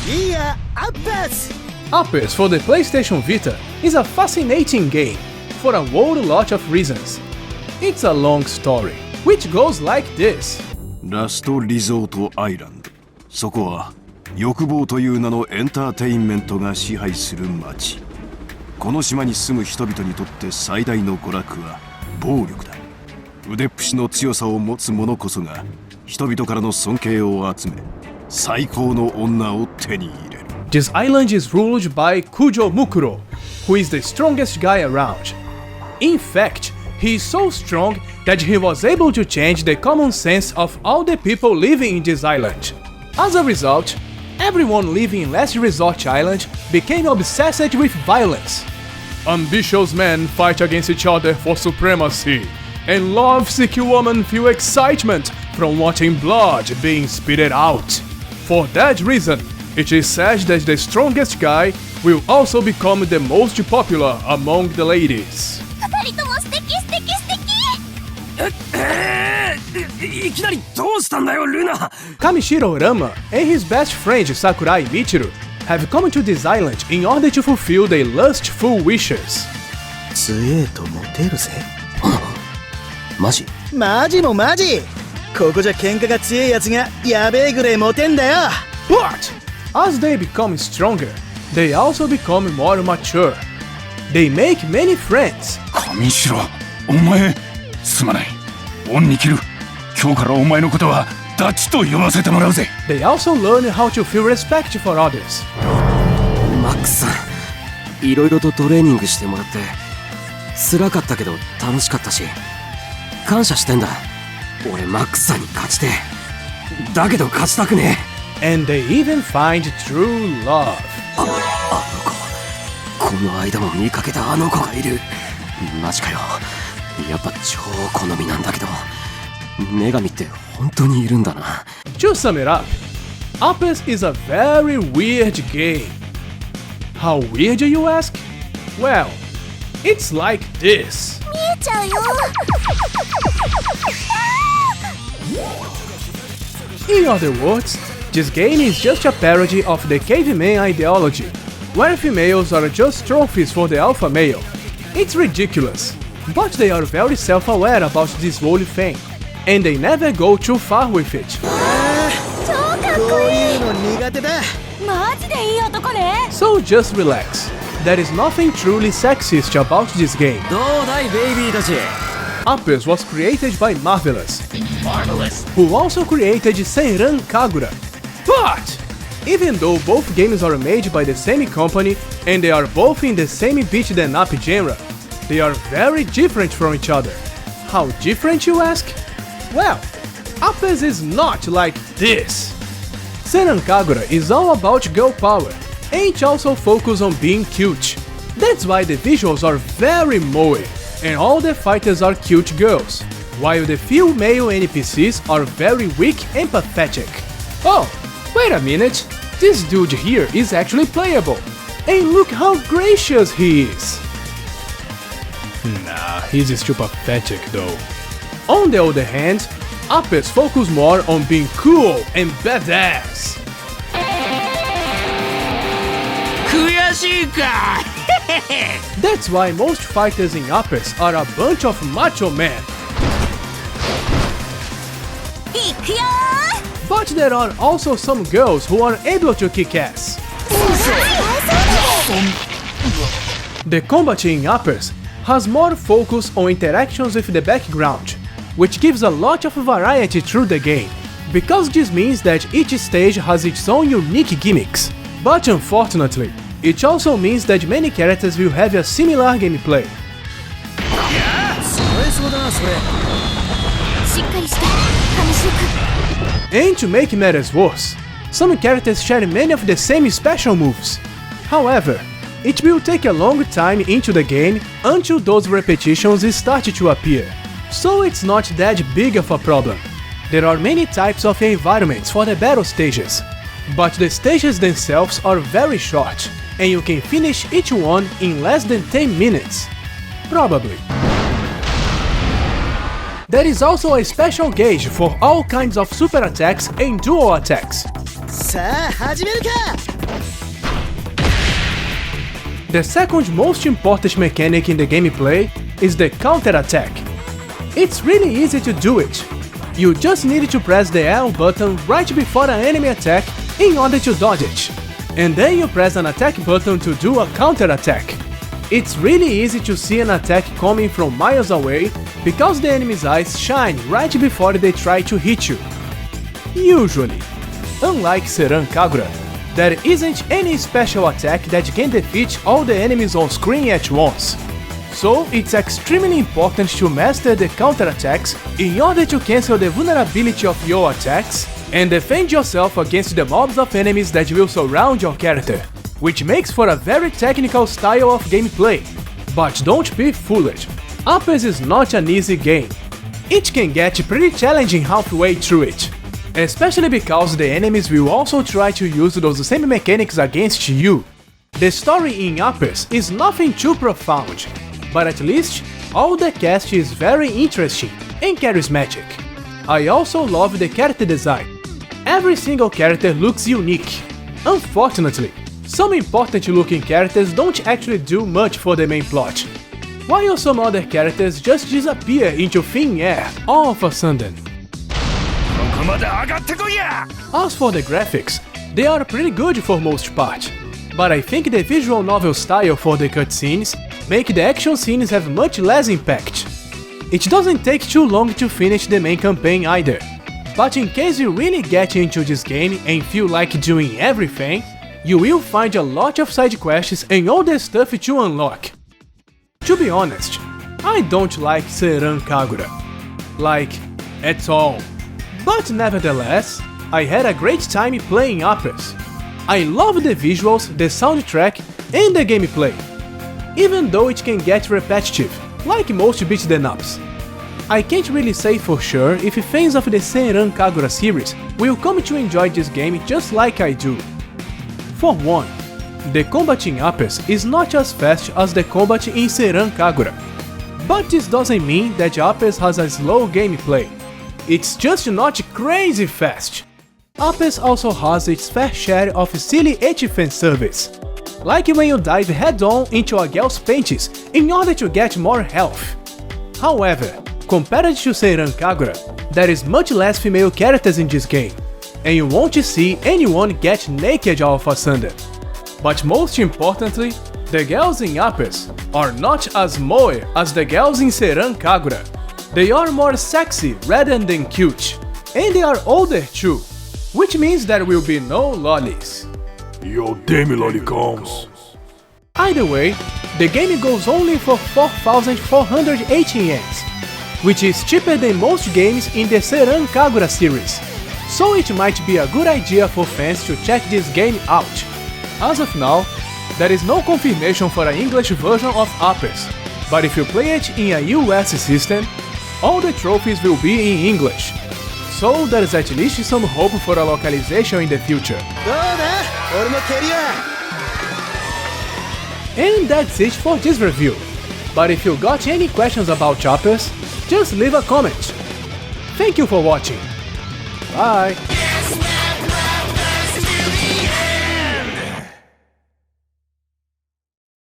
Yeah, Apples! Apples for the PlayStation Vita is a fascinating game for a whole lot of reasons. It's a long story, which goes like this. ラストリゾートアイランド。そこは欲望という名のエンターテインメントが支配する街。この島に住む人々にとって最大の娯楽は暴力だ。腕っぷしの強さを持つ者こそが人々からの尊敬を集め、最高の女を手に入れる。This island is ruled by Kujo Mukuro, who is the strongest guy around. In fact, he is so strong that he was able to change the common sense of all the people living in this island. As a result, everyone living in Last Resort Island became obsessed with violence. Ambitious men fight against each other for supremacy, and love-seeking women feel excitement from watching blood being spitted out. For that reason, it is said that the strongest guy will also become the most popular among the ladies. 二人とも素敵素敵素敵。いきなりどうしたんだよ、ルナ。 Kamishiro Rama and his best friend Sakurai Michiru have come to this island in order to fulfill their lustful wishes. 強えとモテるぜ。マジ？マジもマジ。ここじゃ喧嘩が強いやつがやべえぐらいモテんだよ。But as they become stronger, they also become more mature. They make many friends. 上白、お前すまない。恩に切る。今日からお前のことはダチと呼ばせてもらうぜ。 They also learn how to feel respect for others. マックスさん、いろいろとトレーニングしてもらって辛かったけど楽しかったし感謝してんだ。俺マックスさんに勝ちてだけど勝ちたくねえ。 And they even find true love. あの子、この間も見かけたあの子がいる。マジかよ。やっぱ超好みなんだけど女神って本当にいるんだな。 To sum it up, Apples is a very weird game. How weird, you ask? Well, it's like this. 見えちゃうよ。In other words, this game is just a parody of the caveman ideology, where females are just trophies for the alpha male. It's ridiculous, but they are very self-aware about this whole thing, and they never go too far with it. 超かっここいい。ういうの苦手だ。マジでいい男ね。 So just relax. There is nothing truly sexist about this game. どうだいベイビーたち。 Apples was created by Marvelous, who also created Senran Kagura. But even though both games are made by the same company and they are both in the same beat 'em up genre, they are very different from each other. How different, you ask? Well, Apples is not like this. Senran Kagura is all about girl power, and it also focuses on being cute. That's why the visuals are very moe, and all the fighters are cute girls, while the few male NPCs are very weak and pathetic. Oh, wait a minute, this dude here is actually playable, and look how gracious he is. Nah, he's still pathetic though. On the other hand, Apples focus more on being cool and badass. 悔しいか。 That's why most fighters in Apples are a bunch of macho men. いくよ But there are also some girls who are able to kick ass. The combat in Apples has more focus on interactions with the background, which gives a lot of variety through the game, because this means that each stage has its own unique gimmicks. But unfortunately, it also means that many characters will have a similar gameplay. それそうだなそれ。しっかりして上白くん。 And to make matters worse, some characters share many of the same special moves. However, it will take a long time into the game until those repetitions start to appear, so it's not that big of a problem. There are many types of environments for the battle stages, but the stages themselves are very short, and you can finish each one in less than 10 minutes. Probably. There is also a special gauge for all kinds of super attacks and dual attacks. さあ始めるか。The second most important mechanic in the gameplay is the counter-attack. It's really easy to do it. You just need to press the L button right before an enemy attack in order to dodge it. And then you press an attack button to do a counter-attack. It's really easy to see an attack coming from miles away because the enemy's eyes shine right before they try to hit you. Usually. Unlike Senran Kagura, there isn't any special attack that can defeat all the enemies on screen at once. So it's extremely important to master the counter-attacks in order to cancel the vulnerability of your attacks and defend yourself against the mobs of enemies that will surround your character, which makes for a very technical style of gameplay. But don't be fooled, Uppers is not an easy game. It can get pretty challenging halfway through it, especially because the enemies will also try to use those same mechanics against you. The story in Uppers is nothing too profound, but at least all the cast is very interesting and charismatic. I also love the character design. Every single character looks unique. Unfortunately, some important looking characters don't actually do much for the main plot, while some other characters just disappear into thin air all of a sudden. As for the graphics, they are pretty good for most part, but I think the visual novel style for the cutscenes make the action scenes have much less impact. It doesn't take too long to finish the main campaign either, but in case you really get into this game and feel like doing everything, you will find a lot of side quests and all the stuff to unlock. To be honest, I don't like Senran Kagura. Like, at all. But nevertheless, I had a great time playing Uppers. I love the visuals, the soundtrack, and the gameplay, even though it can get repetitive, like most beat 'em ups. I can't really say for sure if fans of the Senran Kagura series will come to enjoy this game just like I do. For one, the combat in Uppers is not as fast as the combat in Senran Kagura, but this doesn't mean that Uppers has a slow gameplay. It's just not crazy fast. Uppers also has its fair share of silly fan service, like when you dive head-on into a girl's panties in order to get more health. However, compared to Senran Kagura, there is much less female characters in this game, and you won't see anyone get naked all of a sudden. But most importantly, the girls in Uppers are not as moe as the girls in Senran Kagura. They are more sexy rather than cute, and they are older too, which means there will be no lollies. Yo, damn lollicoms. Either way, the game goes only for 4,480 yens, which is cheaper than most games in the Senran Kagura series, so it might be a good idea for fans to check this game out. As of now, there is no confirmation for an English version of Uppers, but if you play it in a US system, all the trophies will be in English, so there is at least some hope for a localization in the future. And that's it for this review, but if you got any questions about Uppers, just leave a comment. Thank you for watching. Bye!